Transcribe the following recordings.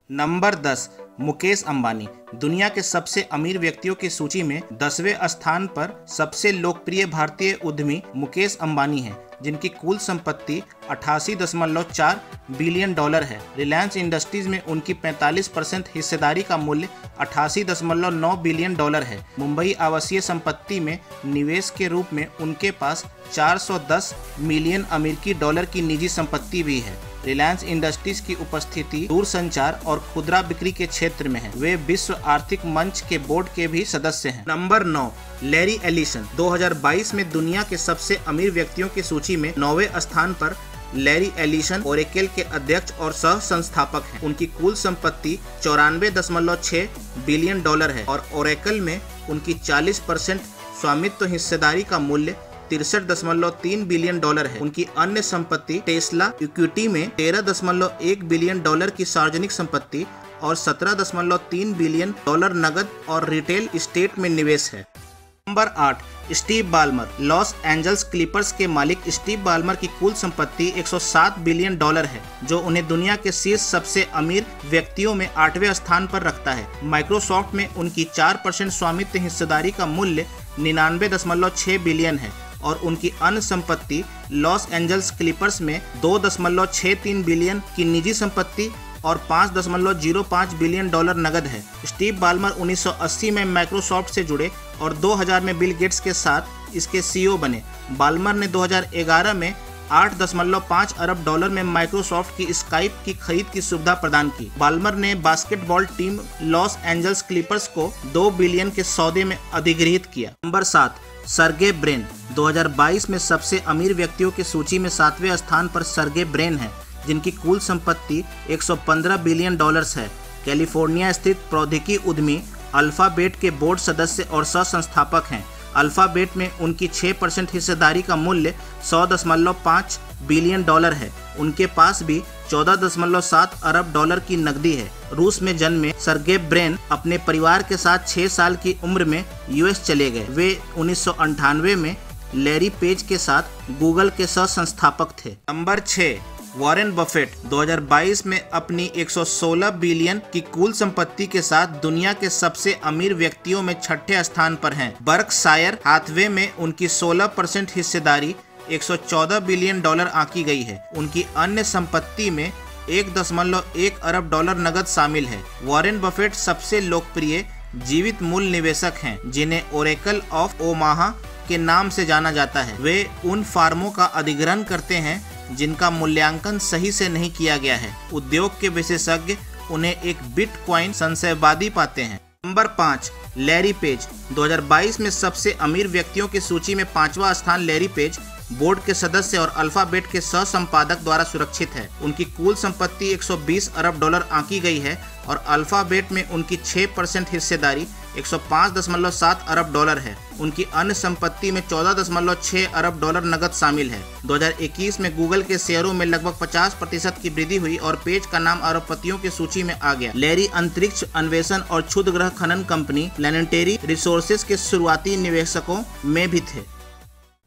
Number 10 Mukesh Ambani. दुनिया के सबसे अमीर व्यक्तियों की सूची में 10वें स्थान पर सबसे लोकप्रिय भारतीय उद्यमी मुकेश अंबानी हैं, जिनकी कुल संपत्ति 88.4 बिलियन डॉलर है। रिलायंस इंडस्ट्रीज में उनकी 45% हिस्सेदारी का मूल्य 88.9 बिलियन डॉलर है। मुंबई आवासीय संपत्ति में निवेश के रूप में उनके पास 410 मिलियन अमेरिकी डॉलर की निजी संपत्ति भी है। रिलायंस इंडस्ट्रीज की उपस्थिति दूरसंचार और खुदरा बिक्री के क्षेत्र में है। वे विश्व आर्थिक मंच के बोर्ड के भी सदस्य हैं। Number 9 Larry Ellison. 2022 में दुनिया के सबसे अमीर व्यक्तियों की सूची में 9वें स्थान पर लैरी एलिसन ओरेकल के अध्यक्ष और सह संस्थापक हैं। उनकी कुल संपत्ति 94.6 बिलियन डॉलर है और ओरेकल में उनकी 40% स्वामित्व हिस्सेदारी का मूल्य 63.3 बिलियन डॉलर है। उनकी अन्य संपत्ति टेस्ला इक्विटी में 13.1 बिलियन डॉलर की सार्वजनिक संपत्ति और 17.3 बिलियन डॉलर नगद और रिटेल एस्टेट में निवेश है। Number 8 Steve Ballmer. Los Angeles Clippers के मालिक स्टीव बाल्मर की कुल संपत्ति 107 बिलियन डॉलर है, जो उन्हें दुनिया के शीर्ष सबसे अमीर व्यक्तियों में 8वें स्थान पर रखता है। माइक्रोसॉफ्ट में उनकी 4% स्वामित्व हिस्सेदारी का मूल्य 99.6 बिलियन है और उनकी अन्य संपत्ति लॉस एंजल्स क्लिपर्स में 2.63 बिलियन की निजी संपत्ति और 5.05 बिलियन डॉलर नगद है। स्टीव बाल्मर 1980 में माइक्रोसॉफ्ट से जुड़े और 2000 में बिल गेट्स के साथ इसके सीईओ बने। बाल्मर ने 2011 में 8.5 अरब डॉलर में माइक्रोसॉफ्ट की स्काइप की खरीद की सुविधा प्रदान की। बाल्मर ने basketball team loss Angeles Clippers को 2 बिलियन के सौदे में अधिग्रहित किया। Number 7 Sergey Brin. 2022 में सबसे अमीर व्यक्तियों की सूची में 7वें स्थान पर सर्गे ब्रिन है, जिनकी कुल संपत्ति 115 बिलियन डॉलर्स है। कैलिफोर्निया स्थित प्रौद्योगिकी उद्यमी अल्फाबेट के बोर्ड सदस्य और सह संस्थापक हैं। अल्फाबेट में उनकी 6% हिस्सेदारी का मूल्य 100.5 बिलियन डॉलर है। उनके पास भी 14.7 अरब डॉलर की नकदी है। रूस में जन्मे सर्गे ब्रिन अपने परिवार के साथ 6 साल की उम्र में यूएस चले गए। वे 1998 में लैरी पेज के साथ गूगल के सह संस्थापक थे। Number 6 Warren Buffett. 2022 में अपनी 116 बिलियन की कुल संपत्ति के साथ दुनिया के सबसे अमीर व्यक्तियों में 6ठे स्थान पर हैं। बर्कशायर हाथवे में उनकी 16% हिस्सेदारी 114 बिलियन डॉलर आंकी गई है। उनकी अन्य संपत्ति में 1.1 अरब डॉलर नगद शामिल है। वॉरेन बफेट सबसे लोकप्रिय जीवित मूल निवेशक हैं, जिन्हें ओरेकल ऑफ ओमाहा के नाम से जाना जाता है। वे उन फार्मों का अधिग्रहण करते हैं जिनका मूल्यांकन सही से नहीं किया गया है। उद्योग के विशेषज्ञ उन्हें एक बिटकॉइन संशयवादी पाते हैं। Number 5 Larry page. 2022 में सबसे अमीर व्यक्तियों की सूची में 5वां स्थान लैरी पेज बोर्ड के सदस्य और अल्फाबेट के सह संपादक द्वारा सुरक्षित है। उनकी कुल संपत्ति 120 अरब डॉलर आंकी गई है और अल्फाबेट में उनकी 6% हिस्सेदारी 105.7 अरब डॉलर है। उनकी अन्य संपत्ति में 14.6 अरब डॉलर नगद शामिल है। 2021 में गूगल के शेयरों में लगभग 50% की वृद्धि हुई और पेज का नाम अरबपतियों की सूची में आ गया। लैरी अंतरिक्ष अन्वेषण और क्षुद्रग्रह खनन कंपनी प्लैनेटरी रिसोर्सेज के शुरुआती निवेशकों में भी थे।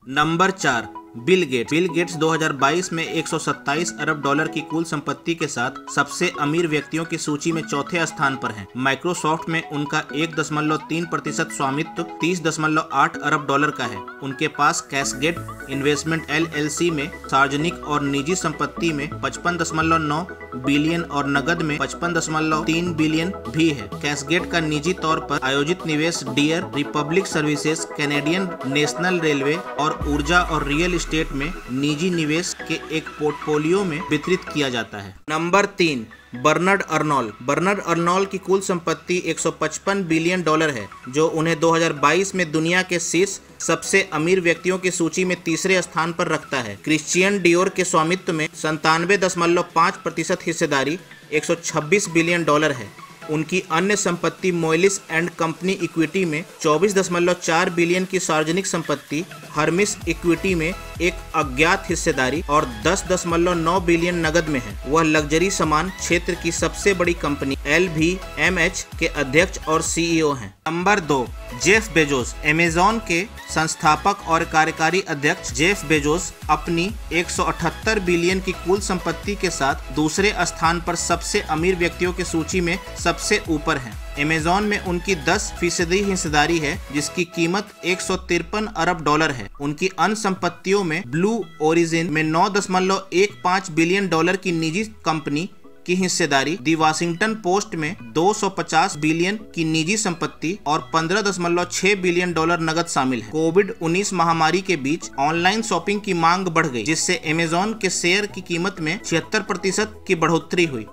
Number 4 Bill Gates. Bill Gates 2022 में 127 अरब डॉलर की कुल संपत्ति के साथ सबसे अमीर व्यक्तियों की सूची में 4थे स्थान पर हैं। माइक्रोसॉफ्ट में उनका 1.3% स्वामित्व 30.8 अरब डॉलर का है। उनके पास कैशगेट इन्वेस्टमेंट LLC में सार्वजनिक और निजी संपत्ति में 55.9 बिलियन और नगद में 55.3 बिलियन भी है। कैशगेट का निजी तौर पर आयोजित निवेश Deere Republic Services, Canadian National Railway और ऊर्जा और रियल स्टेट में निजी निवेश के एक पोर्टफोलियो में वितरित किया जाता है। Number 3 Bernard Arnault. Bernard Arnault की कुल संपत्ति 155 बिलियन डॉलर है, जो उन्हें 2022 में दुनिया के शीर्ष सबसे अमीर व्यक्तियों की सूची में 3रे स्थान पर रखता है। क्रिश्चियन डियोर के स्वामित्व में 97.5% हिस्सेदारी 126 बिलियन डॉलर है। उनकी अन्य संपत्ति मोइलिस एंड कंपनी इक्विटी में 24.4 बिलियन की सार्वजनिक संपत्ति, हर्मिस इक्विटी में एक अज्ञात हिस्सेदारी और 10.9 बिलियन नगद में है। वह लग्जरी सामान क्षेत्र की सबसे बड़ी कंपनी LVMH के अध्यक्ष और CEO हैं। Number 2 Jeff Bezos. अमेज़न के संस्थापक और कार्यकारी अध्यक्ष जेफ बेजोस अपनी 178 बिलियन की कुल संपत्ति के साथ दूसरे स्थान पर सबसे अमीर व्यक्तियों की सूची में सबसे ऊपर हैं। अमेज़न में उनकी 10% हिस्सेदारी है, जिसकी कीमत 153 अरब डॉलर है। उनकी अन्य संपत्तियों में ब्लू ओरिजिन में 9.15 बिलियन डॉलर की निजी कंपनी की हिस्सेदारी, दी वाशिंगटन पोस्ट में 250 बिलियन की निजी संपत्ति और 15.6 बिलियन डॉलर नकद शामिल है। कोविड-19 महामारी के बीच ऑनलाइन शॉपिंग की मांग बढ़ गई, जिससे अमेज़न के शेयर की कीमत में 76% की बढ़ोतरी हुई।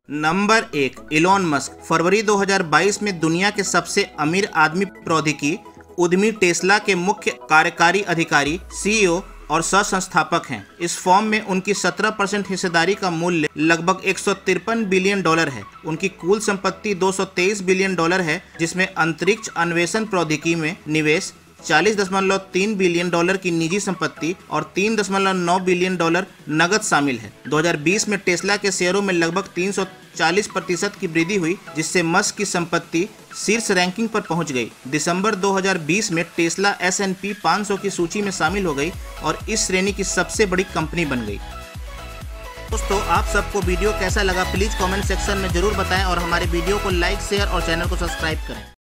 Number 1, Elon Musk. फरवरी 2022 में दुनिया के सबसे अमीर आदमी प्रौद्योगिकी उद्यमी टेस्ला के मुख्य कार्यकारी अधिकारी, CEO और सह संस्थापक हैं। इस फर्म में उनकी 17% हिस्सेदारी का मूल्य लगभग 153 बिलियन डॉलर है। उनकी कुल संपत्ति 223 बिलियन डॉलर है, जिसमें अंतरिक्ष अन्वेषण प्रौद्योगिकी में निवेश, 40.3 बिलियन डॉलर की निजी संपत्ति और 3.9 बिलियन डॉलर नकद शामिल है। 2020 में टेस्ला के शेयरों में लगभग 340% की वृद्धि हुई, जिससे मस्क की संपत्ति शीर्ष रैंकिंग पर पहुंच गई। दिसंबर 2020 में टेस्ला S&P 500 की सूची में शामिल हो गई और इस श्रेणी की सबसे बड़ी कंपनी बन गई। दोस्तों, आप सबको वीडियो कैसा लगा प्लीज़ कमेंट सेक्शन में जरूर बताएं और हमारे वीडियो को लाइक, शेयर और चैनल को सब्सक्राइब करें।